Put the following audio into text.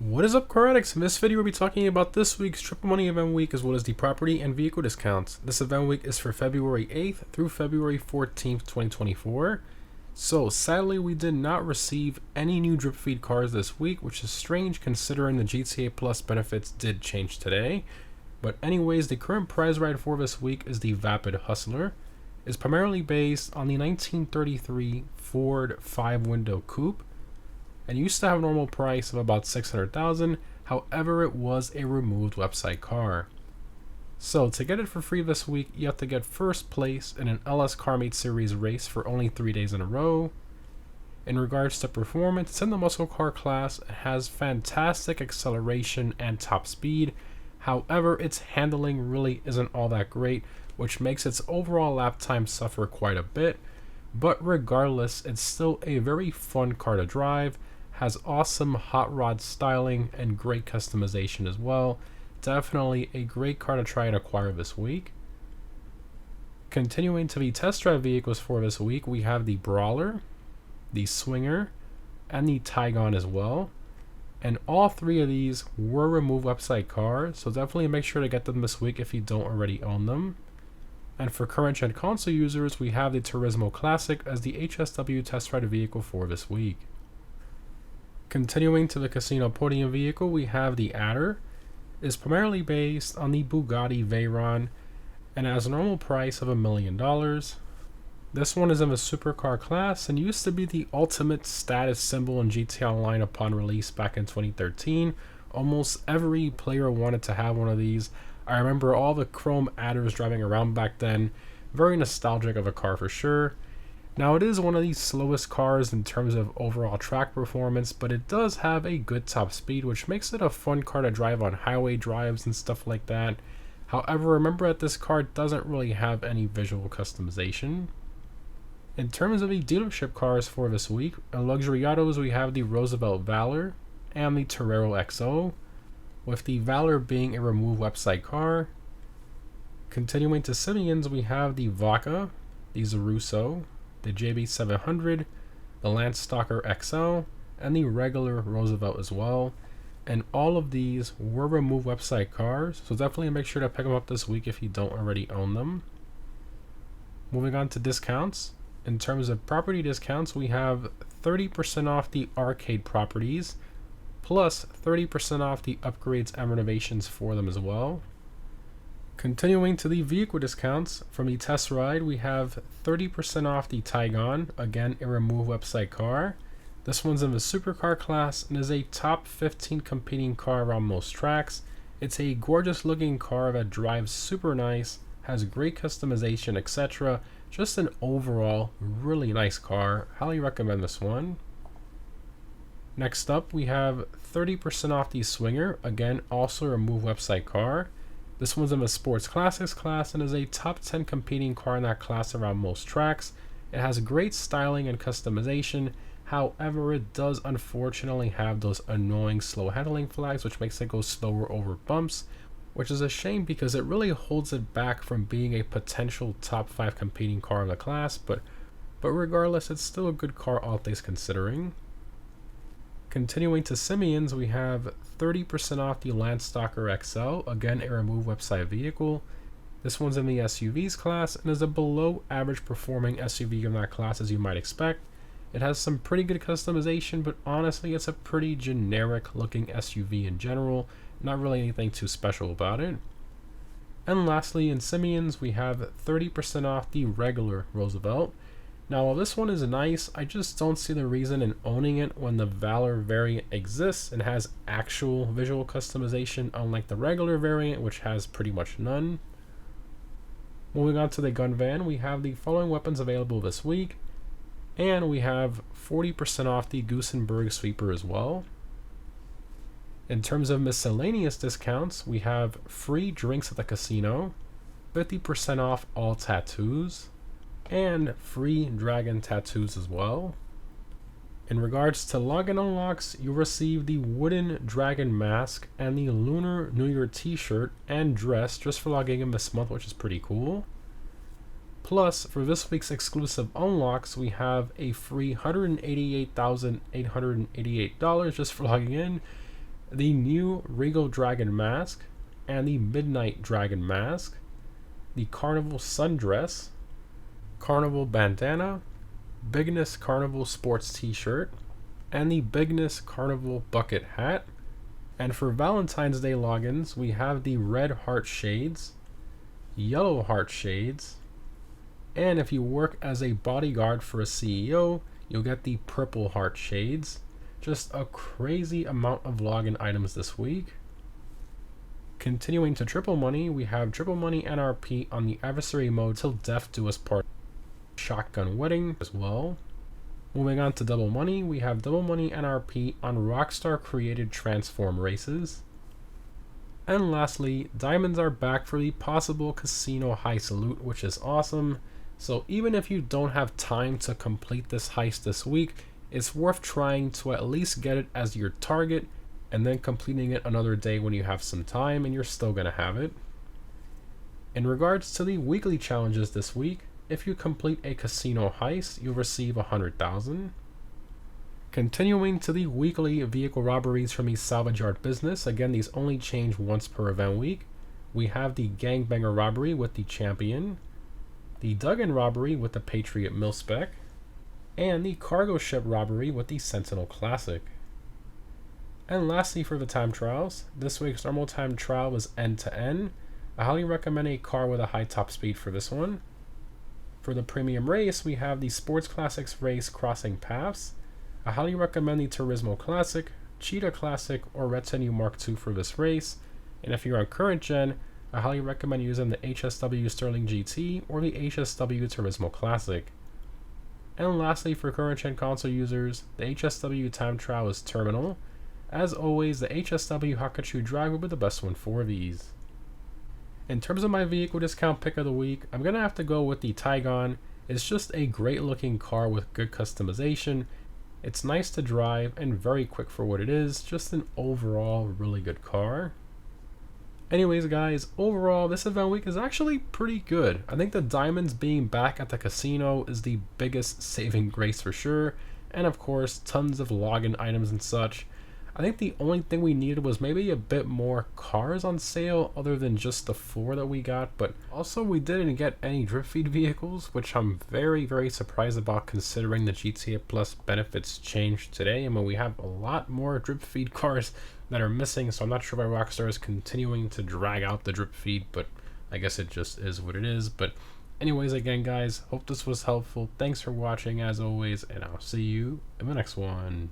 What is up, car addicts? In this video, we'll be talking about this week's Triple Money Event Week as well as the property and vehicle discounts. This event week is for February 8th through February 14th, 2024. So, sadly, we did not receive any new drip feed cars this week, which is strange considering the GTA Plus benefits did change today. But anyways, the current prize ride for this week is the Vapid Hustler. It's primarily based on the 1933 Ford 5-window coupe, and used to have a normal price of about $600,000. However, it was a removed website car. So to get it for free this week, you have to get first place in an LS CarMate Series race for only 3 days in a row. In regards to performance, it's in the muscle car class. It has fantastic acceleration and top speed. However, its handling really isn't all that great, which makes its overall lap time suffer quite a bit. But regardless, it's still a very fun car to drive. Has awesome hot rod styling and great customization as well. Definitely a great car to try and acquire this week. Continuing to the test drive vehicles for this week, we have the Brawler, the Swinger, and the Taygon as well. And all three of these were removed website cars, so definitely make sure to get them this week if you don't already own them. And for current gen console users, we have the Turismo Classic as the HSW test ride vehicle for this week. Continuing to the casino podium vehicle, we have the Adder. It's primarily based on the Bugatti Veyron and has a normal price of $1 million. This one is in the supercar class and used to be the ultimate status symbol in GTA Online upon release back in 2013. Almost every player wanted to have one of these. I remember all the chrome Adders driving around back then. Very nostalgic of a car for sure. Now, it is one of the slowest cars in terms of overall track performance, but it does have a good top speed, which makes it a fun car to drive on highway drives and stuff like that. However, remember that this car doesn't really have any visual customization. In terms of the dealership cars for this week, in luxury autos we have the Roosevelt Valor and the Torero XO, with the Valor being a removed website car. Continuing to Simeons, we have the Vaca, the Zaruso, the JB700, the Landstalker XL, and the regular Roosevelt as well. And all of these were removed website cars, so definitely make sure to pick them up this week if you don't already own them. Moving on to discounts. In terms of property discounts, we have 30% off the arcade properties, plus 30% off the upgrades and renovations for them as well. Continuing to the vehicle discounts, from the test ride, we have 30% off the Taygon, again a removed website car. This one's in the supercar class and is a top 15 competing car around most tracks. It's a gorgeous looking car that drives super nice, has great customization, etc. Just an overall really nice car. Highly recommend this one. Next up, we have 30% off the Swinger, again also a removed website car. This one's in the Sports Classics class and is a top 10 competing car in that class around most tracks. It has great styling and customization. However, it does unfortunately have those annoying slow handling flags, which makes it go slower over bumps, which is a shame because it really holds it back from being a potential top 5 competing car in the class, but regardless, it's still a good car all things considering. Continuing to Simeons, we have 30% off the Landstalker XL, again a removed website vehicle. This one's in the SUVs class and is a below average performing SUV in that class, as you might expect. It has some pretty good customization, but honestly it's a pretty generic looking SUV in general, not really anything too special about it. And lastly, in Simeons, we have 30% off the regular Roosevelt. Now, while this one is nice, I just don't see the reason in owning it when the Valor variant exists and has actual visual customization, unlike the regular variant, which has pretty much none. Moving on to the gun van, we have the following weapons available this week, and we have 40% off the Gusenberg Sweeper as well. In terms of miscellaneous discounts, we have free drinks at the casino, 50% off all tattoos, and free dragon tattoos as well. In regards to login unlocks, you'll receive the wooden dragon mask and the Lunar New Year t-shirt and dress just for logging in this month, which is pretty cool. Plus, for this week's exclusive unlocks, we have a free $188,888 just for logging in. the new Regal Dragon Mask and the Midnight Dragon Mask, the Carnival Sundress, Carnival Bandana, Bigness Carnival Sports T-shirt, and the Bigness Carnival Bucket Hat. And for Valentine's Day logins, we have the red heart shades, yellow heart shades, and if you work as a bodyguard for a CEO, you'll get the purple heart shades. Just a crazy amount of login items this week. Continuing to triple money, we have triple money NRP on the adversary mode till death do us part shotgun wedding as well. Moving on to double money, we have double money NRP on Rockstar created transform races. And lastly, diamonds are back for the possible casino heist loot, which is awesome. So even if you don't have time to complete this heist this week, it's worth trying to at least get it as your target and then completing it another day when you have some time and you're still going to have it. In regards to the weekly challenges this week, if you complete a casino heist, you'll receive 100,000. Continuing to the weekly vehicle robberies from the salvage yard business, again these only change once per event week. We have the gangbanger robbery with the champion, the Duggan robbery with the Patriot Mil-Spec, and the cargo ship robbery with the Sentinel Classic. And lastly for the time trials, this week's normal time trial was end to end. I highly recommend a car with a high top speed for this one. For the premium race, we have the Sports Classics race Crossing Paths. I highly recommend the Turismo Classic, Cheetah Classic, or Retinue Mark II for this race. And if you're on current gen, I highly recommend using the HSW Sterling GT or the HSW Turismo Classic. And lastly, for current gen console users, the HSW time trial is terminal. As always, the HSW Hakachu Drive will be the best one for these. In terms of my vehicle discount pick of the week, I'm going to have to go with the Taigon. It's just a great looking car with good customization. It's nice to drive and very quick for what it is, just an overall really good car. Anyways guys, overall this event week is actually pretty good. I think the diamonds being back at the casino is the biggest saving grace for sure, and of course tons of login items and such. I think the only thing we needed was maybe a bit more cars on sale other than just the 4 that we got, but also we didn't get any drip feed vehicles, which I'm very surprised about considering the GTA Plus benefits changed today. I mean, we have a lot more drip feed cars that are missing, so I'm not sure why Rockstar is continuing to drag out the drip feed, but I guess it just is what it is. But anyways, again guys, hope this was helpful. Thanks for watching as always, and I'll see you in the next one.